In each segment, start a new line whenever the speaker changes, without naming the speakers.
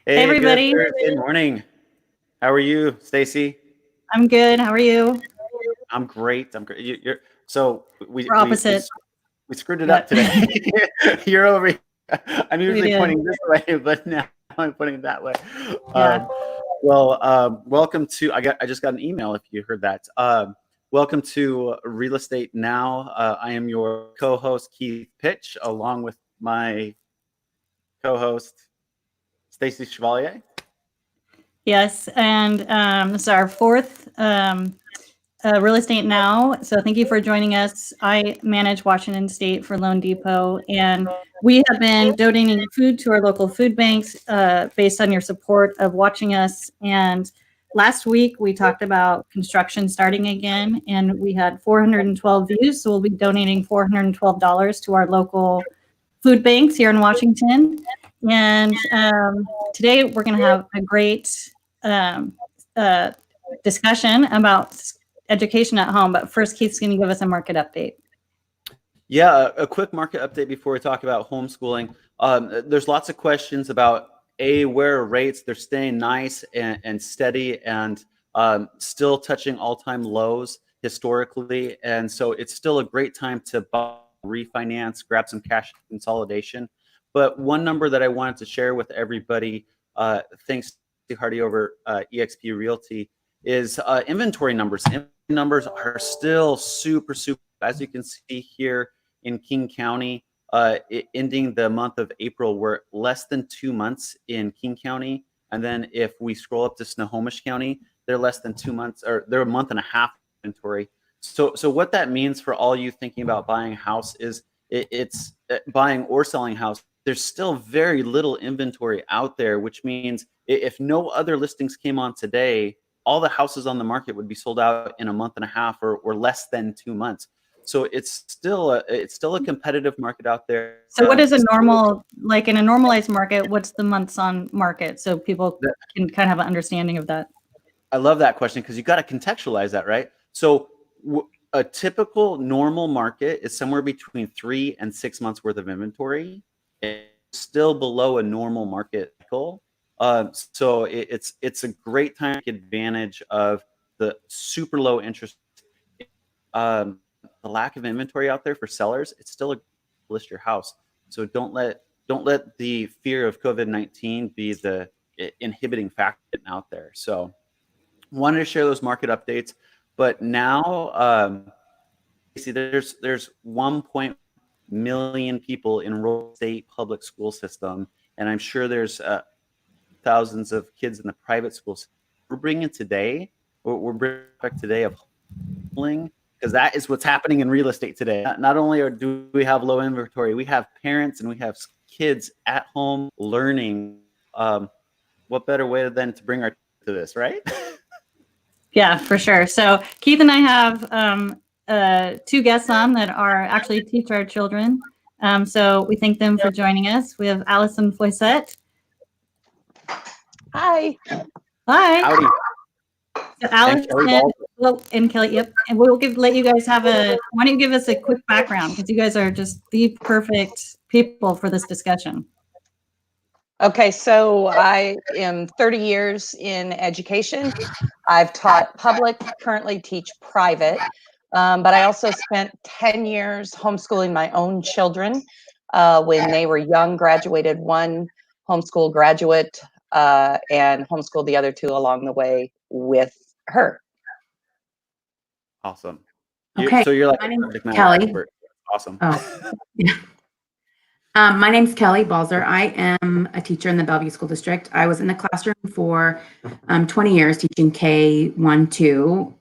Hey,
Hey, good
everybody.
Thursday morning. How are you, Stacy?
I'm good. How are you?
I'm great. I'm great. So we
We're
we we
opposite.
s- we screwed it up
But
today. You're over here. I'm
we
usually
did.
pointing this way, but now I'm pointing that way.
Yeah.
Um, welcome to. I just got an email. If you heard that. Welcome to Real Estate Now. I am your co-host Keith Pitch, along with my co-host Stacy Chevalier.
Yes. And this is our fourth Real Estate Now. So thank you for joining us. I manage Washington State for Loan Depot, and we have been donating food to our local food banks based on your support of watching us. And last week we talked about construction starting again, and we had 412 views. So we'll be donating $412 to our local food banks here in Washington. And today we're going to have a great um, uh, discussion about education at home. But first, Keith's going to give us a market update.
Yeah, a quick market update before we talk about homeschooling. There's lots of questions about where are rates? They're staying nice and steady and still touching all-time lows historically. And so it's still a great time to buy, refinance, grab some cash consolidation. But one number that I wanted to share with everybody, thanks to Hardy over eXp Realty, is inventory numbers. Inventory numbers are still super, as you can see here in King County, ending the month of April, we're less than 2 months in King County. And then if we scroll up to Snohomish County, they're less than 2 months, or they're a month and a half inventory. So what that means for all you thinking about buying a house is it's buying or selling a house. There's still very little inventory out there, which means if no other listings came on today, all the houses on the market would be sold out in a month and a half or less than 2 months. So it's still a competitive market out there.
So what is a normal, like in a normalized market, what's the months on market? So people can kind of have an understanding of that.
I love that question because you got to contextualize that, right? So a typical normal market is somewhere between 3 and 6 months worth of inventory. It's still below a normal market cycle. So it's a great time to take advantage of the super low interest, the lack of inventory out there for sellers. It's still a list your house. So don't let the fear of COVID-19 be the inhibiting factor out there. So wanted to share those market updates, but now see there's 1 million people enrolled in the state public school system, and I'm sure there's thousands of kids in the private schools. We're bringing today of homeschooling, because that is what's happening in real estate today. Not only do we have low inventory, we have parents and we have kids at home learning. What better way than to bring our to this, right?
Yeah, for sure. So Keith and I have two guests on that are actually teach our children. So we thank them for joining us. We have Allison Foisset.
Hi.
Hi.
Howdy.
So Allison, and Kelly, yep. And we'll let you guys have why don't you give us a quick background, because you guys are just the perfect people for this discussion.
Okay, so I am 30 years in education. I've taught public, currently teach private, but I also spent 10 years homeschooling my own children when they were young, graduated one homeschool graduate and homeschooled the other two along the way with her.
Awesome.
Okay.
So you're like
my name's Kelly.
Expert. Awesome.
Oh, yeah. My name's Kelly Balzer. I am a teacher in the Bellevue School District. I was in the classroom for 20 years teaching K-1-2,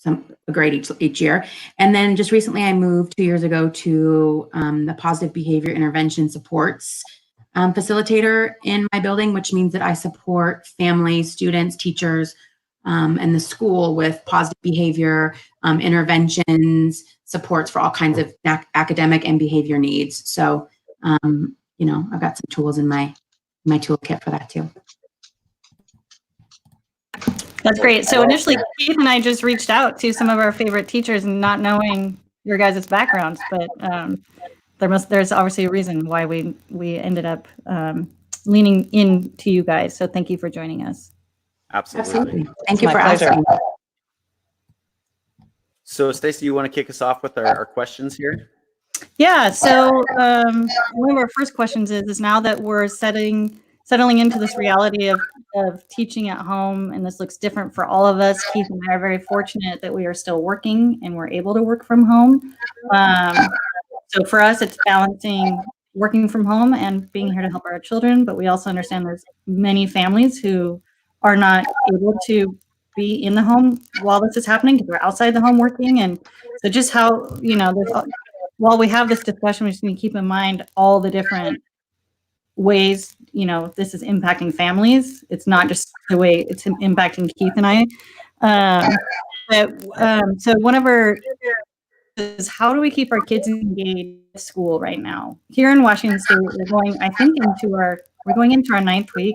a grade each year. And then just recently I moved 2 years ago to the positive behavior intervention supports facilitator in my building, which means that I support families, students, teachers, and the school with positive behavior interventions, supports for all kinds of academic and behavior needs. So, I've got some tools in my toolkit for that too.
That's great. So initially, Keith and I just reached out to some of our favorite teachers, and not knowing your guys' backgrounds, but there's obviously a reason why we ended up leaning into you guys. So thank you for joining us.
Absolutely.
Thank you
my
for
pleasure.
asking.
So Stacey, you want to kick us off with our questions here?
Yeah. So one of our first questions is now that we're settling into this reality of teaching at home, and this looks different for all of us. Keith and I are very fortunate that we are still working and we're able to work from home. So for us, it's balancing working from home and being here to help our children, but we also understand there's many families who are not able to be in the home while this is happening because they're outside the home working. And so just how, while we have this discussion, we just need to keep in mind all the different ways, this is impacting families. It's not just the way it's impacting Keith and I. So one of our is how do we keep our kids engaged at school right now? Here in Washington State, we're going into our 9th week.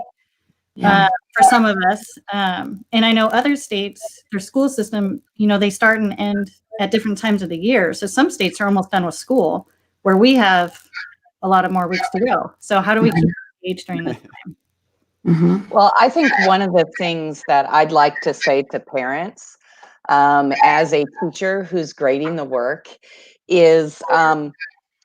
For some of us. And I know other states, their school system, they start and end at different times of the year. So some states are almost done with school, where we have a lot of more weeks to go. So how do we keep engaged during this time?
Well, I think one of the things that I'd like to say to parents as a teacher who's grading the work is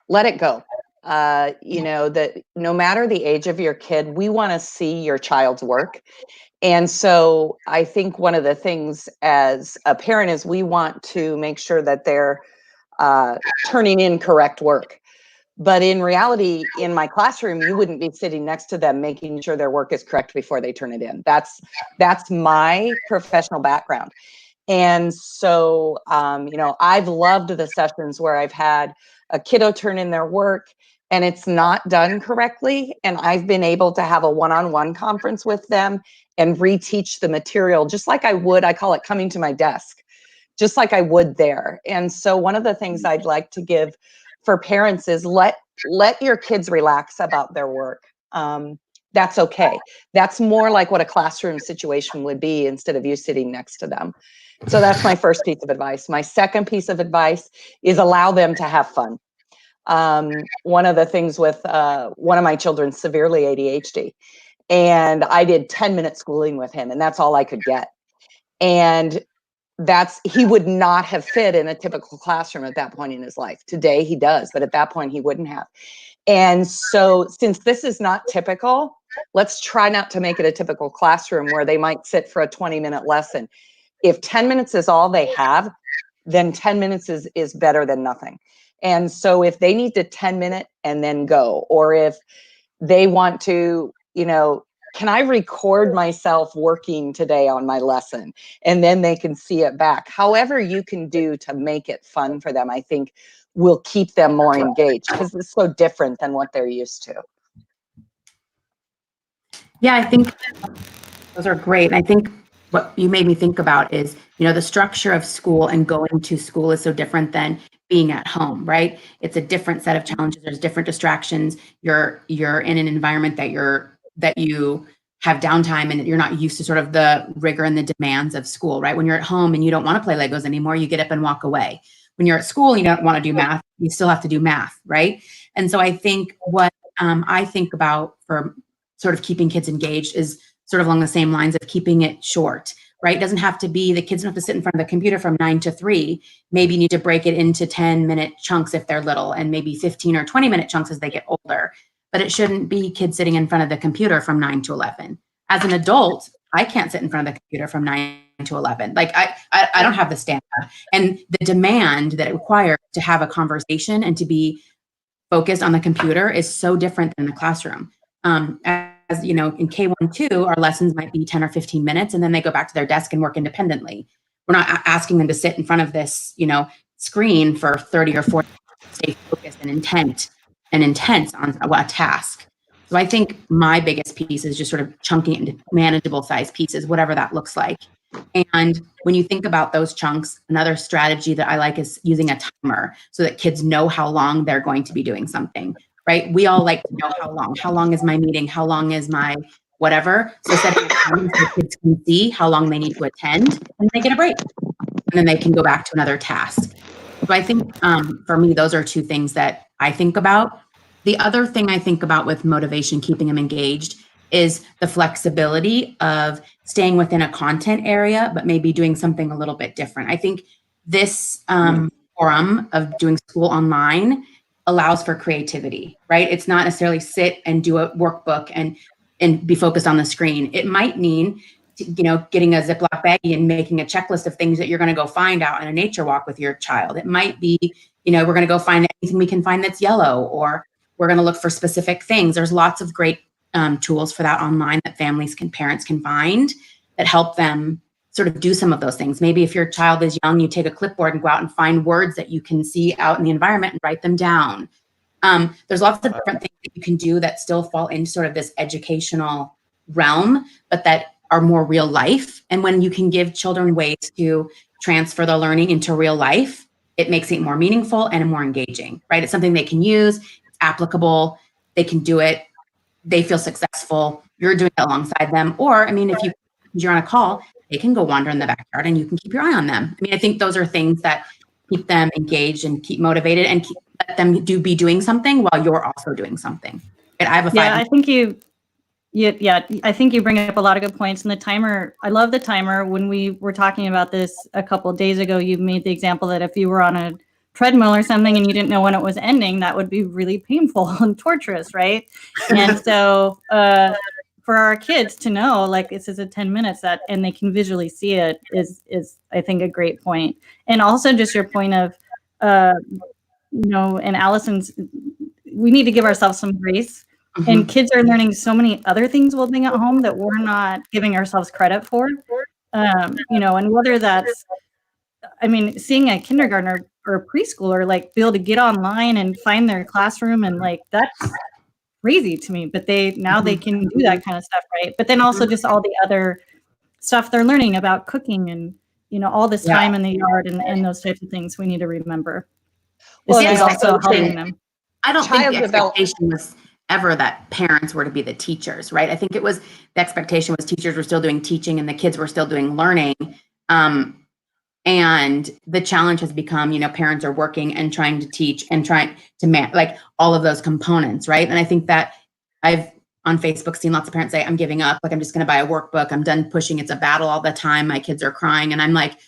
let it go. That no matter the age of your kid, we want to see your child's work. And so I think one of the things as a parent is we want to make sure that they're turning in correct work. But in reality, in my classroom, you wouldn't be sitting next to them making sure their work is correct before they turn it in. That's my professional background. And so, I've loved the sessions where I've had a kiddo turn in their work and it's not done correctly. And I've been able to have a one-on-one conference with them and reteach the material, just like I would, I call it coming to my desk, just like I would there. And so one of the things I'd like to give for parents is let your kids relax about their work. That's okay. That's more like what a classroom situation would be instead of you sitting next to them. So that's my first piece of advice. My second piece of advice is allow them to have fun. One of the things with one of my children, severely ADHD, and I did 10-minute schooling with him, and that's all I could get. And he would not have fit in a typical classroom at that point in his life. Today he does, but at that point he wouldn't have. And so since this is not typical, let's try not to make it a typical classroom where they might sit for a 20-minute lesson. If 10 minutes is all they have, then 10 minutes is better than nothing. And so if they need to 10-minute and then go, or if they want to, can I record myself working today on my lesson? And then they can see it back. However you can do to make it fun for them, I think will keep them more engaged because it's so different than what they're used to.
Yeah, I think those are great. And I think what you made me think about is, the structure of school and going to school is so different than being at home, right? It's a different set of challenges. There's different distractions. You're in an environment that you have downtime and you're not used to sort of the rigor and the demands of school, right? When you're at home and you don't want to play Legos anymore, you get up and walk away. When you're at school and you don't want to do math, you still have to do math, right? And so I think what I think about for sort of keeping kids engaged is sort of along the same lines of keeping it short, right? It doesn't have to be, the kids don't have to sit in front of the computer from 9 to 3. Maybe you need to break it into 10-minute chunks if they're little, and maybe 15 or 20-minute chunks as they get older. But it shouldn't be kids sitting in front of the computer from 9 to 11. As an adult, I can't sit in front of the computer from 9 to 11. Like I don't have the stamina. And the demand that it requires to have a conversation and to be focused on the computer is so different than the classroom. As in K1-2, our lessons might be 10 or 15 minutes, and then they go back to their desk and work independently. We're not asking them to sit in front of this, screen for 30 or 40 minutes, stay focused and intense on a task. So I think my biggest piece is just sort of chunking it into manageable size pieces, whatever that looks like. And when you think about those chunks, another strategy that I like is using a timer so that kids know how long they're going to be doing something, right? We all like to know how long is my meeting? How long is my whatever? So setting a timer so kids can see how long they need to attend and they get a break. And then they can go back to another task. So I think for me, those are two things that I think about. The other thing I think about with motivation, keeping them engaged, is the flexibility of staying within a content area, but maybe doing something a little bit different. I think this forum of doing school online allows for creativity, right? It's not necessarily sit and do a workbook and be focused on the screen. It might mean, getting a Ziploc baggie and making a checklist of things that you're going to go find out in a nature walk with your child. It might be, we're going to go find anything we can find that's yellow, or we're going to look for specific things. There's lots of great tools for that online that parents can find that help them sort of do some of those things. Maybe if your child is young, you take a clipboard and go out and find words that you can see out in the environment and write them down. There's lots of different things that you can do that still fall into sort of this educational realm, but that are more real life. And when you can give children ways to transfer the learning into real life, it makes it more meaningful and more engaging, right? It's something they can use, it's applicable, they can do it, they feel successful, you're doing it alongside them. Or, if you're on a call, they can go wander in the backyard and you can keep your eye on them. I think those are things that keep them engaged and keep motivated and let them be doing something while you're also doing something. Right? I have a
I think I think you bring up a lot of good points. And the timer, I love the timer. When we were talking about this a couple of days ago, you made the example that if you were on a treadmill or something and you didn't know when it was ending, that would be really painful and torturous, right? And so for our kids to know, like, this is a 10 minutes and they can visually see it is I think a great point. And also just your point of, and Allison's, we need to give ourselves some grace. Mm-hmm. And kids are learning so many other things while being at home that we're not giving ourselves credit for. And whether that's, seeing a kindergartner or a preschooler, like, be able to get online and find their classroom, and like, that's crazy to me, but they can do that kind of stuff, right? But then also just all the other stuff they're learning about cooking and, all this time in the yard and those types of things we need to remember.
Well,
this is also helping them.
I don't think the expectation was ever that parents were to be the teachers, right? I think it was, the expectation was teachers were still doing teaching and the kids were still doing learning. And the challenge has become, parents are working and trying to teach and trying to like all of those components, right? And I think that I've on Facebook seen lots of parents say, I'm giving up, like, I'm just going to buy a workbook. I'm done pushing. It's a battle all the time. My kids are crying. And I'm like,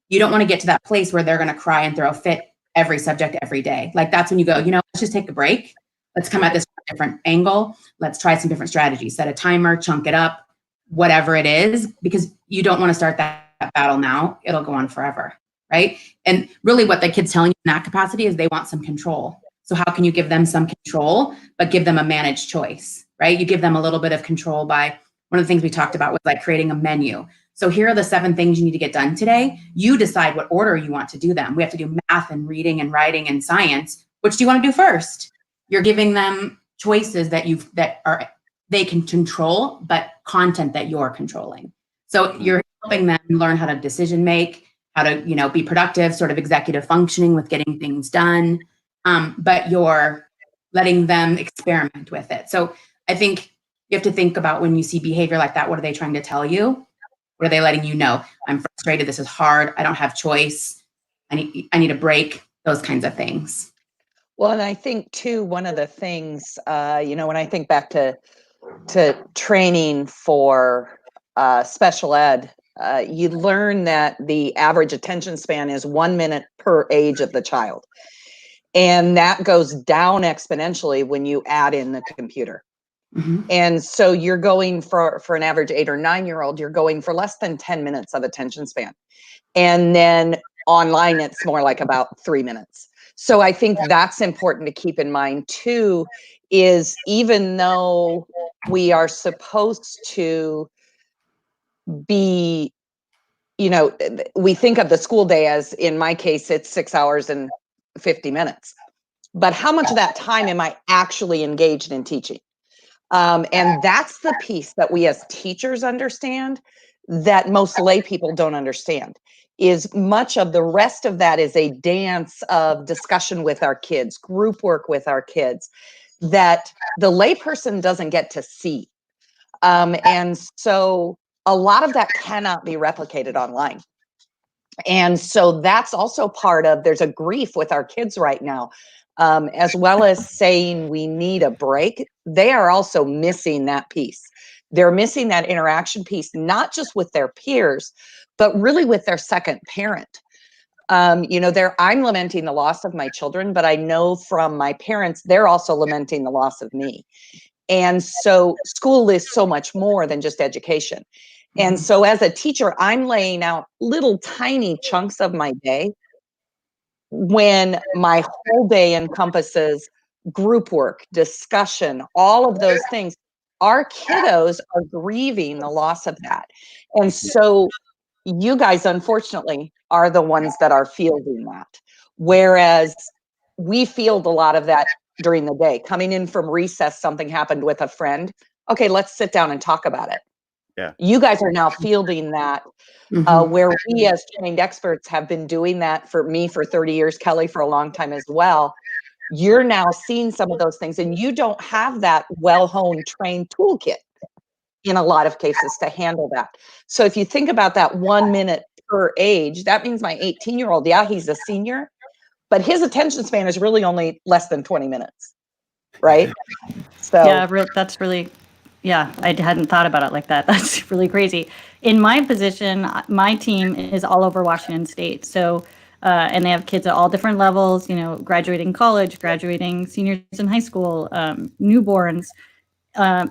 you don't want to get to that place where they're going to cry and throw a fit every subject every day. Like, that's when you go, let's just take a break. Let's come at this from a different angle. Let's try some different strategies. Set a timer, chunk it up, whatever it is, because you don't want to start that battle now. It'll go on forever, right? And really what the kid's telling you in that capacity is they want some control. So how can you give them some control, but give them a managed choice, right? You give them a little bit of control by, one of the things we talked about was like creating a menu. So here are the 7 things you need to get done today. You decide what order you want to do them. We have to do math and reading and writing and science. Which do you want to do first? You're giving them choices that they can control, but content that you're controlling. So you're helping them learn how to decision make, how to, be productive, sort of executive functioning with getting things done. But you're letting them experiment with it. So I think you have to think about when you see behavior like that, what are they trying to tell you? What are they letting you know? I'm frustrated. This is hard. I don't have choice. I need a break, those kinds of things.
Well, and I think too, one of the things, when I think back to training for special ed, you learn that the average attention span is 1 minute per age of the child. And that goes down exponentially when you add in the computer. Mm-hmm. And so you're going for an average 8 or 9 year old, you're going for less than 10 minutes of attention span. And then online, it's more like about 3 minutes. So I think that's important to keep in mind too, is even though we are supposed to be, we think of the school day as, in my case, it's 6 hours and 50 minutes. But how much of that time am I actually engaged in teaching? And that's the piece that we as teachers understand that most lay people don't understand. Is much of the rest of that is a dance of discussion with our kids, group work with our kids, that the layperson doesn't get to see. And so a lot of that cannot be replicated online. And so that's also part of, there's a grief with our kids right now as well as saying we need a break, they are also missing that piece. They're missing that interaction piece, not just with their peers, but really with their second parent. I'm lamenting the loss of my children, but I know from my parents, they're also lamenting the loss of me. And so school is so much more than just education. And so as a teacher, I'm laying out little tiny chunks of my day when my whole day encompasses group work, discussion, all of those things. Our kiddos are grieving the loss of that. And so you guys, unfortunately, are the ones that are fielding that. Whereas we field a lot of that during the day. Coming in from recess, something happened with a friend. Okay, let's sit down and talk about it.
Yeah.
You guys are now fielding that, where we as trained experts have been doing that for me for 30 years, Kelly for a long time as well. You're now seeing some of those things, and you don't have that well-honed trained toolkit in a lot of cases to handle that. So if you think about that 1 minute per age, that means my 18-year-old, yeah, he's a senior, but his attention span is really only less than 20 minutes, right? So
Yeah, that's really, yeah, I hadn't thought about it like that. That's really crazy. In my position, my team is all over Washington State. So, and they have kids at all different levels, graduating college, graduating seniors in high school, newborns,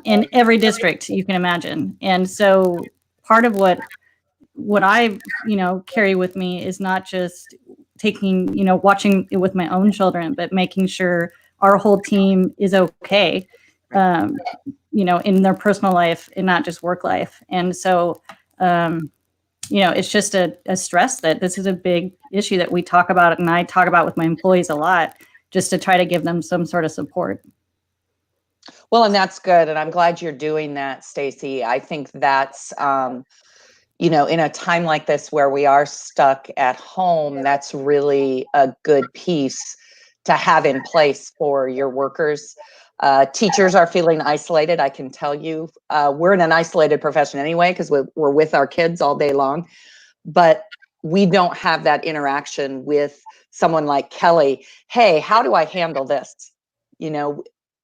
in every district you can imagine. And so part of what I, carry with me is not just taking, watching it with my own children, but making sure our whole team is okay, in their personal life and not just work life. And so, it's just a stress that this is a big issue that we talk about, and I talk about with my employees a lot, just to try to give them some sort of support.
well, and that's good. And I'm glad you're doing that, Stacy. I think that's, in a time like this where we are stuck at home, that's really a good piece to have in place for your workers. Teachers are feeling isolated. I can tell you, we're in an isolated profession anyway, because we're with our kids all day long, but we don't have that interaction with someone like Kelly. Hey, how do I handle this?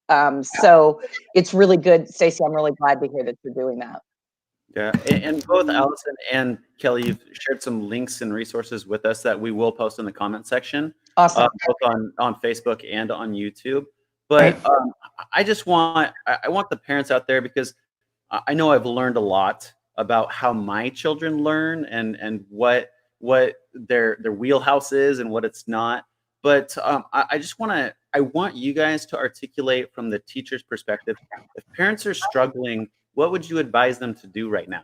So it's really good, Stacey. I'm really glad to hear that you're doing that.
Yeah, and both Allison and Kelly, you've shared some links and resources with us that we will post in the comment section,
Awesome.
both on Facebook and on YouTube. But I want the parents out there, because I know I've learned a lot about how my children learn and what their wheelhouse is and what it's not. But I want you guys to articulate from the teacher's perspective. If parents are struggling, what would you advise them to do right now?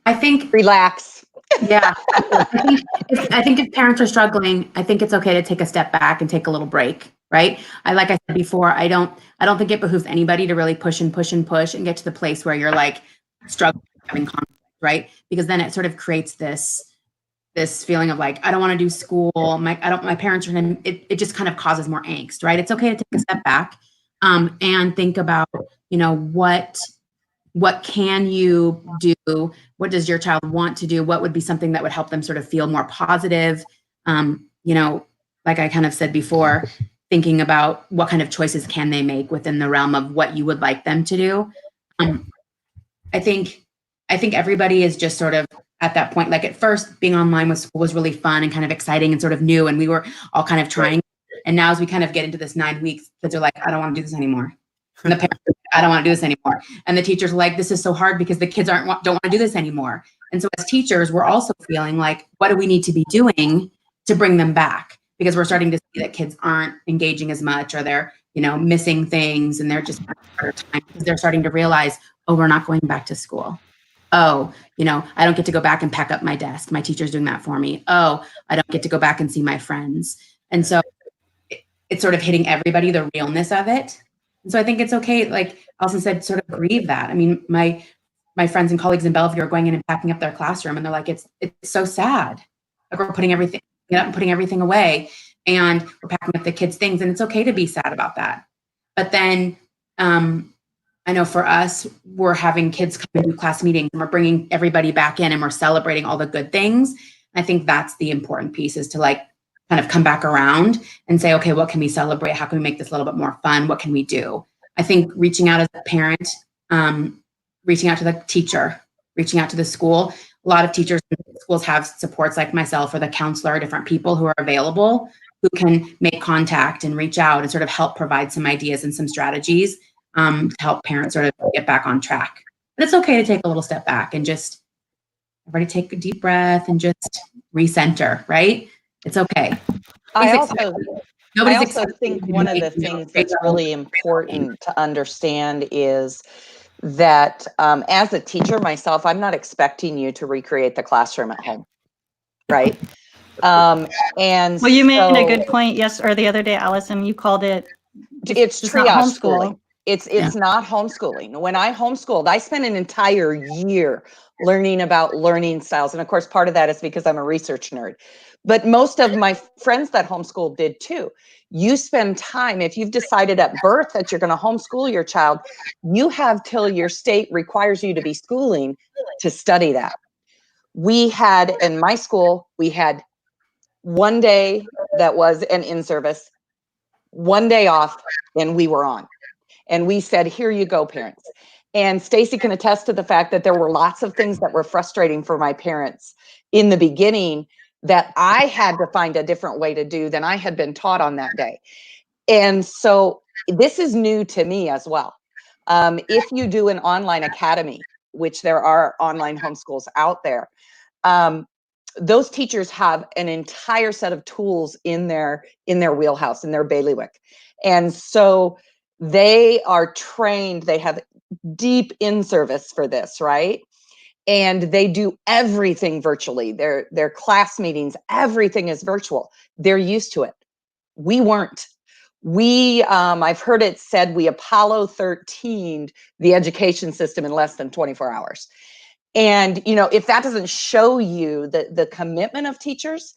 I think
Relax.
Yeah. I think if parents are struggling, I think it's okay to take a step back and take a little break, right? Like I said before, I don't think it behooves anybody to really push and get to the place where you're like struggling, having conflict, right? Because then it sort of creates this feeling of like, I don't want to do school. My parents are gonna, it just kind of causes more angst, right? It's okay to take a step back, and think about, what can you do? What does your child want to do? What would be something that would help them sort of feel more positive? Like I kind of said before, thinking about what kind of choices can they make within the realm of what you would like them to do. I think everybody is just sort of at that point. Like at first, being online with school was really fun and kind of exciting and sort of new, and we were all kind of trying. And now as we kind of get into this 9 weeks, kids are like, I don't want to do this anymore. And the parents are like, I don't want to do this anymore. And the teachers are like, this is so hard because the kids don't want to do this anymore. And so as teachers, we're also feeling like, what do we need to be doing to bring them back? Because we're starting to see that kids aren't engaging as much, or they're, missing things, and they're just having a harder time because they're starting to realize, oh, we're not going back to school. Oh, I don't get to go back and pack up my desk. My teacher's doing that for me. Oh, I don't get to go back and see my friends. And so it's sort of hitting everybody, the realness of it. And so I think it's okay, like Allison said, sort of grieve that. I mean, my friends and colleagues in Bellevue are going in and packing up their classroom, and they're like, it's so sad. Like we're putting everything up and putting everything away, and we're packing up the kids' things, and it's okay to be sad about that. But then I know for us, we're having kids come and do class meetings, and we're bringing everybody back in, and we're celebrating all the good things. I think that's the important piece, is to like kind of come back around and say, okay, what can we celebrate? How can we make this a little bit more fun? What can we do? I think reaching out as a parent, reaching out to the teacher, reaching out to the school. A lot of teachers and schools have supports like myself or the counselor, different people who are available who can make contact and reach out and sort of help provide some ideas and some strategies to help parents sort of get back on track. But it's okay to take a little step back and just everybody take a deep breath and just recenter, right? It's okay.
I also
Nobody's
think one of the things that's really important to understand is that as a teacher myself, I'm not expecting you to recreate the classroom at home, right? And
well, you made a good point. Yes, or the other day, Allison, you called it.
It's triage
not
schooling. It's not homeschooling. When I homeschooled, I spent an entire year learning about learning styles, and of course, part of that is because I'm a research nerd. But most of my friends that homeschool did too. You spend time, if you've decided at birth that you're going to homeschool your child, you have till your state requires you to be schooling to study that. We had, in my school, we had one day that was an in-service, one day off, and we were on. And we said, here you go, parents. And Stacy can attest to the fact that there were lots of things that were frustrating for my parents in the beginning that I had to find a different way to do than I had been taught on that day. And so this is new to me as well. If you do an online academy, which there are online homeschools out there, those teachers have an entire set of tools in their wheelhouse, in their bailiwick. And so they are trained, they have deep in-service for this, right? And they do everything virtually. Their class meetings, everything is virtual. They're used to it. We weren't. I've heard it said we Apollo 13'd the education system in less than 24 hours. And, if that doesn't show you the commitment of teachers,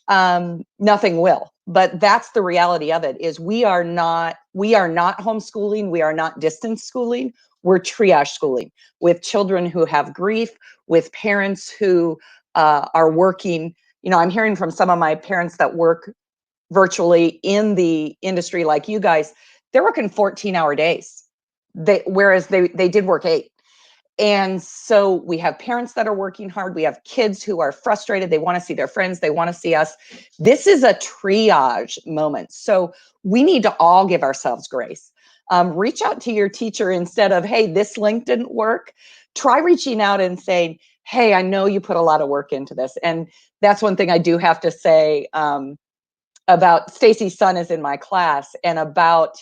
nothing will. But that's the reality of it, is we are not homeschooling. We are not distance schooling. We're triage schooling with children who have grief, with parents who are working. I'm hearing from some of my parents that work virtually in the industry like you guys, they're working 14-hour days. Whereas they did work 8. And so we have parents that are working hard. We have kids who are frustrated. They want to see their friends. They want to see us. This is a triage moment. So we need to all give ourselves grace. Reach out to your teacher instead of, hey, this link didn't work. Try reaching out and saying, hey, I know you put a lot of work into this. And that's one thing I do have to say about Stacy's son is in my class, and about,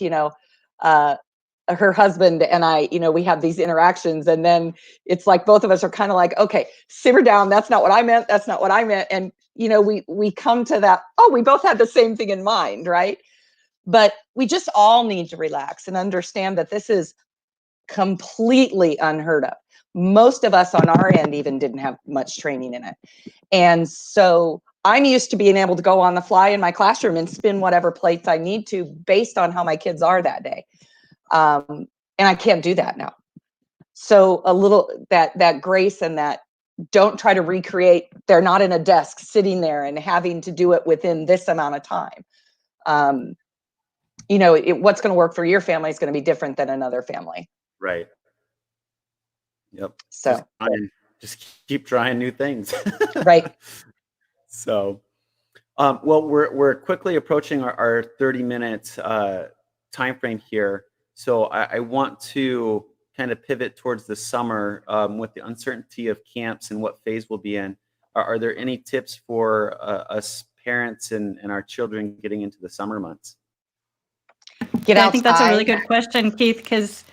her husband and I, we have these interactions, and then it's like both of us are kind of like, okay, simmer down. That's not what I meant. That's not what I meant. And, we come to that, oh, we both had the same thing in mind, right? But we just all need to relax and understand that this is completely unheard of. Most of us on our end even didn't have much training in it. And so I'm used to being able to go on the fly in my classroom and spin whatever plates I need to based on how my kids are that day. And I can't do that now. So a little that grace, and that don't try to recreate. They're not in a desk sitting there and having to do it within this amount of time. What's going to work for your family is going to be different than another family.
Right. Yep.
So
just keep trying new things.
Right.
So, well, we're quickly approaching our 30-minute time frame here. So I want to kind of pivot towards the summer with the uncertainty of camps and what phase we'll be in. Are there any tips for us parents and our children getting into the summer months?
I think that's a really good question, Keith, because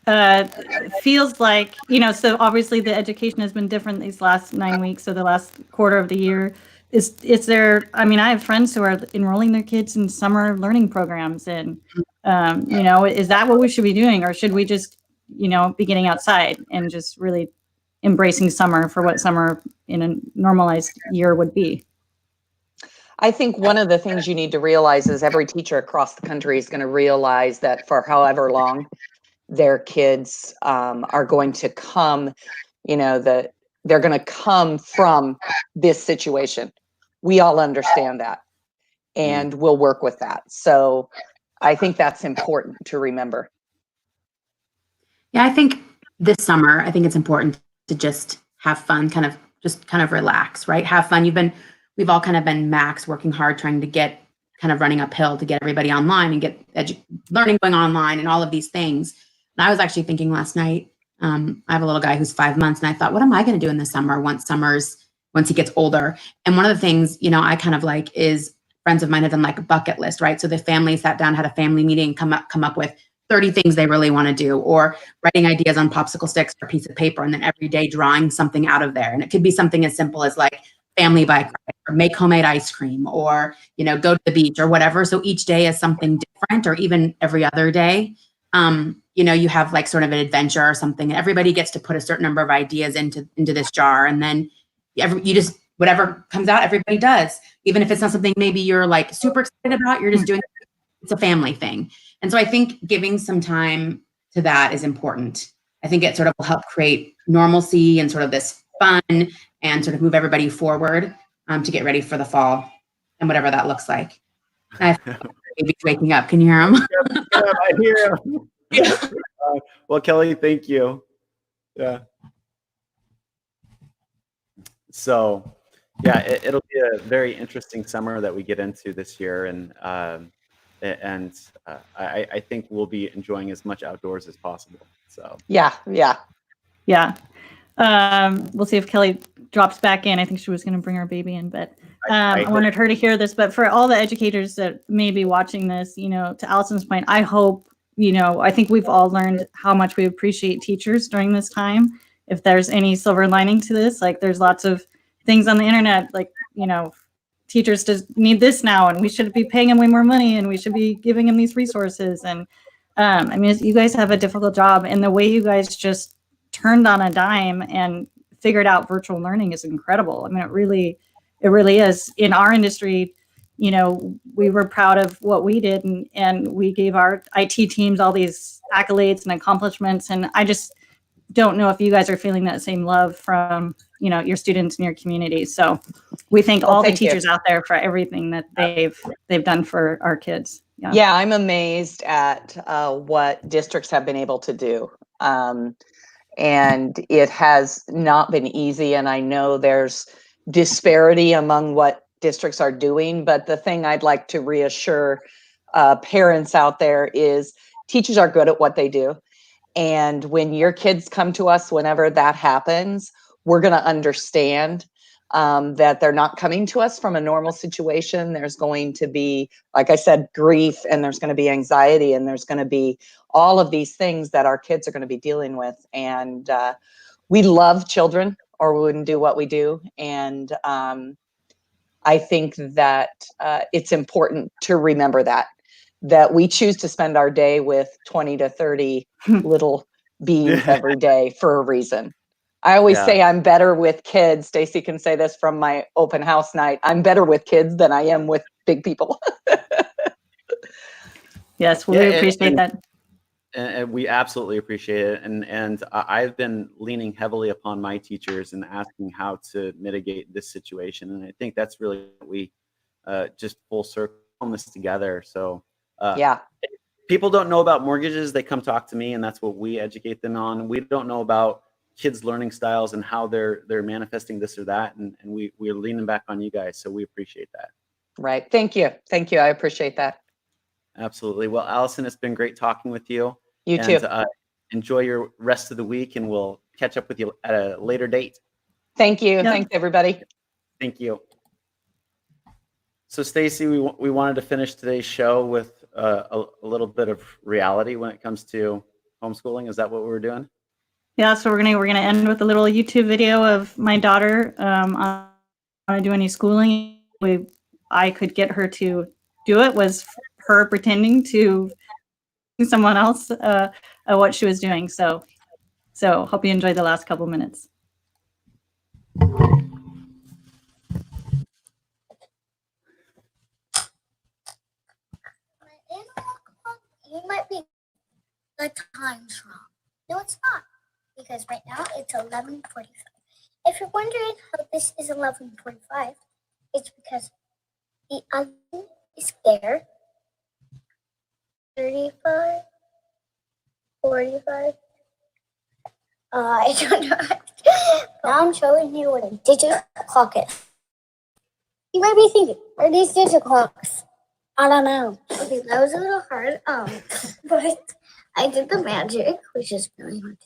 it feels like, so obviously the education has been different these last 9 weeks, so the last quarter of the year. Is there, I have friends who are enrolling their kids in summer learning programs, and, is that what we should be doing? Or should we just, be getting outside and just really embracing summer for what summer in a normalized year would be?
I think one of the things you need to realize is every teacher across the country is going to realize that for however long their kids are going to come, they're going to come from this situation. We all understand that. and we'll work with that. So I think that's important to remember.
Yeah, I think this summer, I think it's important to just have fun, kind of relax, right? Have fun. We've all kind of been max working hard, trying to get kind of running uphill to get everybody online and get learning going online and all of these things. And I was actually thinking last night, I have a little guy who's 5 months, and I thought, what am I going to do in the summer once he gets older? And one of the things, I kind of like is friends of mine have done like a bucket list, right? So the family sat down, had a family meeting, come up with 30 things they really want to do, or writing ideas on popsicle sticks or a piece of paper, and then every day drawing something out of there. And it could be something as simple as like family bike ride, or make homemade ice cream, or, go to the beach or whatever. So each day is something different, or even every other day. You have like sort of an adventure or something. Everybody gets to put a certain number of ideas into this jar. And then you just, whatever comes out, everybody does. Even if it's not something maybe you're like super excited about, you're just doing it. It's a family thing. And so I think giving some time to that is important. I think it sort of will help create normalcy and sort of this fun and sort of move everybody forward to get ready for the fall and whatever that looks like. Baby's waking up. Can you hear him?
Yeah, I hear him. Well, Kelly, thank you. Yeah. So, yeah, it'll be a very interesting summer that we get into this year, and I think we'll be enjoying as much outdoors as possible. So
Yeah.
We'll see if Kelly drops back in. I think she was going to bring her baby in, but I wanted her to hear this. But for all the educators that may be watching this, to Allison's point, I hope, I think we've all learned how much we appreciate teachers during this time. If there's any silver lining to this, like there's lots of things on the internet, like, teachers just need this now, and we should be paying them way more money, and we should be giving them these resources. And you guys have a difficult job, and the way you guys just turned on a dime and figured out virtual learning is incredible. It really is. In our industry, we were proud of what we did, and we gave our IT teams all these accolades and accomplishments. And I just don't know if you guys are feeling that same love from, your students and your community. So we thank all the teachers out there for everything that they've done for our kids.
Yeah, I'm amazed at what districts have been able to do. And it has not been easy. And I know there's disparity among what districts are doing. But the thing I'd like to reassure parents out there is teachers are good at what they do. And when your kids come to us, whenever that happens, we're going to understand that they're not coming to us from a normal situation. There's going to be, like I said, grief, and there's going to be anxiety, and there's going to be all of these things that our kids are going to be dealing with. And we love children, or we wouldn't do what we do. And I think that it's important to remember that we choose to spend our day with 20 to 30 little beings every day for a reason. I always say I'm better with kids. Stacy can say this from my open house night. I'm better with kids than I am with big people.
Yes, we appreciate that.
And we absolutely appreciate it. And I've been leaning heavily upon my teachers and asking how to mitigate this situation. And I think that's really what we just full circle on this together. So people don't know about mortgages. They come talk to me, and that's what we educate them on. We don't know about kids' learning styles and how they're manifesting this or that. And we're leaning back on you guys. So we appreciate that.
Right. Thank you. I appreciate that.
Absolutely. Well, Allison, it's been great talking with you.
You too.
Enjoy your rest of the week, and we'll catch up with you at a later date.
Thank you. Yep. Thanks, everybody.
Thank you. So, Stacy, we wanted to finish today's show with a little bit of reality when it comes to homeschooling. Is that what we're doing?
Yeah, so we're gonna end with a little YouTube video of my daughter on how to do any schooling. I could get her to do it. Was her pretending to someone else what she was doing. So hope you enjoyed the last couple minutes.
You might be the time's wrong. No, it's not, because right now it's 11:45. If you're wondering how this is 11:45, it's because the oven It's there. 35, 45. I don't know. Now I'm showing you what a digital clock is. You might be thinking, are these digital clocks? I don't know. Okay, that was a little hard. But I did the magic, which is really hard to do.